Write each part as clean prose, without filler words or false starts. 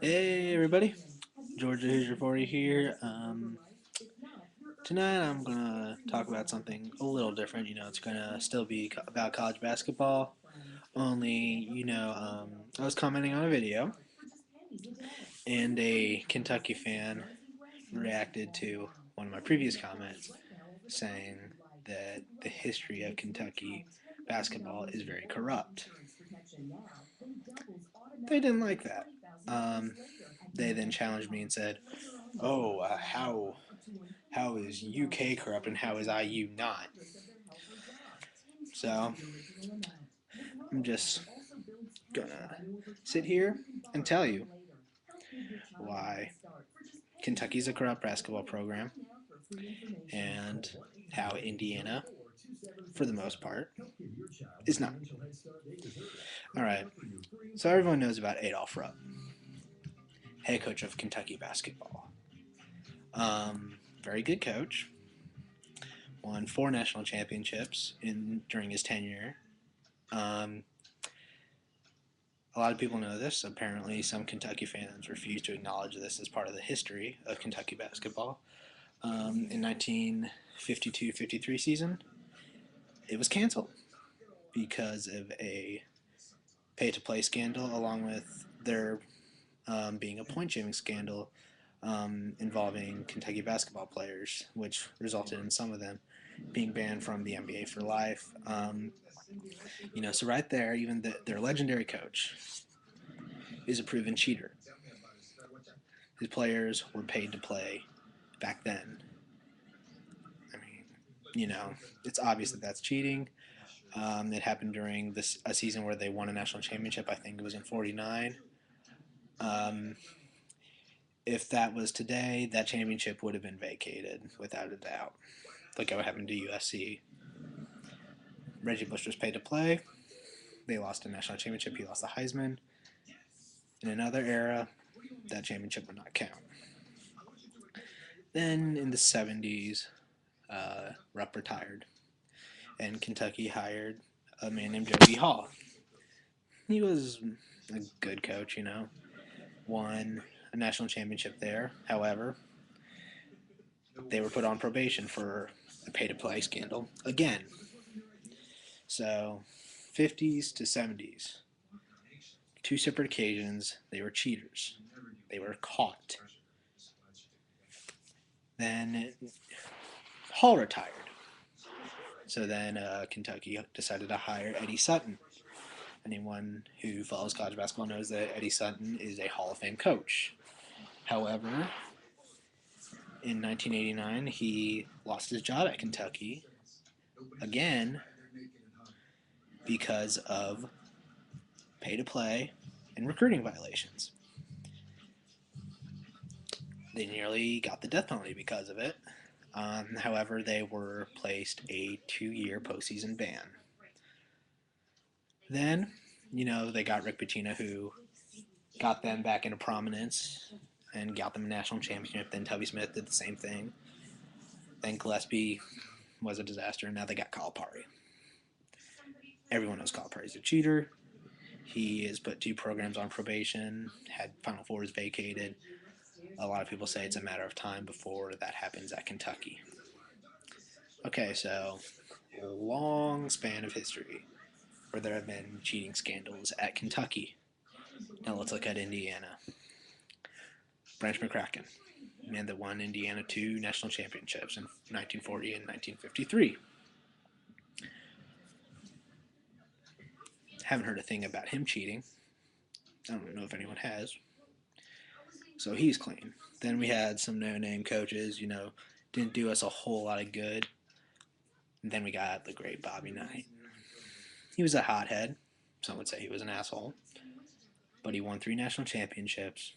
Hey everybody, Georgia Hoosier 40 here. Tonight I'm gonna talk about something a little different. It's gonna still be about college basketball. Only, I was commenting on a video, and a Kentucky fan reacted to one of my previous comments, saying that the history of Kentucky basketball is very corrupt. They didn't like that. Um, they then challenged me and said, "Oh, how is UK corrupt and how is IU not?" So I'm just gonna sit here and tell you why Kentucky's a corrupt basketball program and how Indiana, for the most part, is not. All right. So everyone knows about Adolph Rupp, head coach of Kentucky basketball. Very good coach. Won 4 national championships during his tenure. Um, a lot of people know this. Apparently, some Kentucky fans refuse to acknowledge this as part of the history of Kentucky basketball. In 1952-53 season, it was canceled because of a pay-to-play scandal, along with there being a point-shaving scandal involving Kentucky basketball players, which resulted in some of them being banned from the NBA for life. So right there, even their legendary coach is a proven cheater. His players were paid to play back then. I mean, it's obvious that that's cheating. It happened during a season where they won a national championship. I think it was in '49. Um, if that was today, that championship would have been vacated without a doubt. Look at what happened to USC. Reggie Bush was paid to play. They lost a national championship. He lost the Heisman. In another era, that championship would not count. Then in the '70s, Rupp retired, and Kentucky hired a man named Joe B. Hall. He was a good coach, won a national championship there. However, they were put on probation for a pay-to-play scandal again. So, 50s to 70s, 2 separate occasions, they were cheaters. They were caught. Then Hall retired. So then Kentucky decided to hire Eddie Sutton. Anyone who follows college basketball knows that Eddie Sutton is a Hall of Fame coach. However, in 1989, he lost his job at Kentucky again because of pay to play and recruiting violations. They nearly got the death penalty because of it. However, they were placed a 2-year postseason ban. Then, they got Rick Pitino, who got them back into prominence and got them a national championship. Then Tubby Smith did the same thing. Then Gillespie was a disaster, and now they got Calipari. Everyone knows Calipari's a cheater. He has put 2 programs on probation, had Final Fours vacated. A lot of people say it's a matter of time before that happens at Kentucky. Okay, so a long span of history where there have been cheating scandals at Kentucky. Now let's look at Indiana. Branch McCracken, man that won Indiana 2 national championships in 1940 and 1953. Haven't heard a thing about him cheating. I don't know if anyone has. So he's clean. Then we had some no-name coaches, didn't do us a whole lot of good. And then we got the great Bobby Knight. He was a hothead. Some would say he was an asshole. But he won 3 national championships.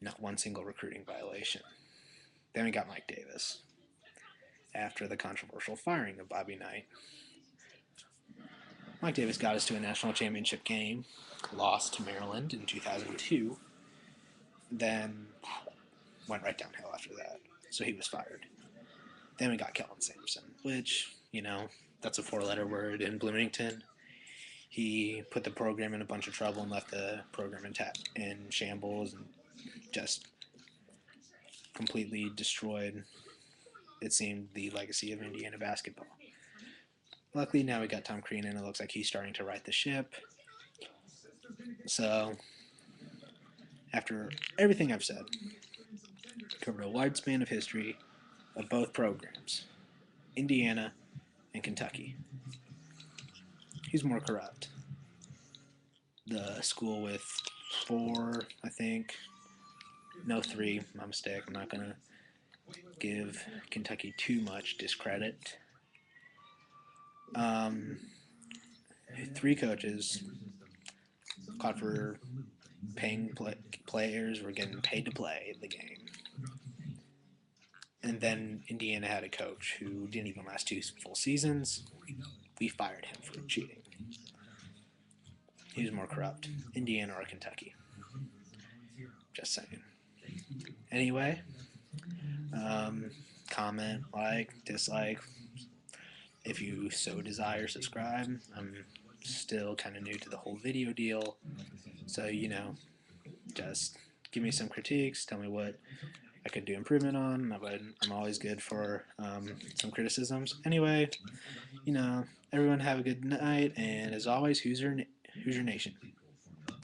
Not one single recruiting violation. Then we got Mike Davis. After the controversial firing of Bobby Knight, Mike Davis got us to a national championship game, lost to Maryland in 2002, then went right downhill after that. So he was fired. Then we got Kellen Sampson, which, that's a 4-letter word in Bloomington. He put the program in a bunch of trouble and left the program in shambles and just completely destroyed, it seemed, the legacy of Indiana basketball. Luckily, now we got Tom Crean, and it looks like he's starting to right the ship. So, after everything I've said, covered a wide span of history of both programs, Indiana and Kentucky. Who's more corrupt? The school with 4, I think. No, 3. My mistake. I'm not going to give Kentucky too much discredit. 3 coaches caught for paying players were getting paid to play the game. And then Indiana had a coach who didn't even last 2 full seasons. We fired him for cheating. Who's more corrupt, Indiana or Kentucky? Just saying. Anyway, comment, like, dislike. If you so desire, subscribe. I'm still kind of new to the whole video deal. So, just give me some critiques. Tell me what I could do improvement on. I'm always good for some criticisms. Anyway, everyone have a good night. And as always, Hoosier Nation.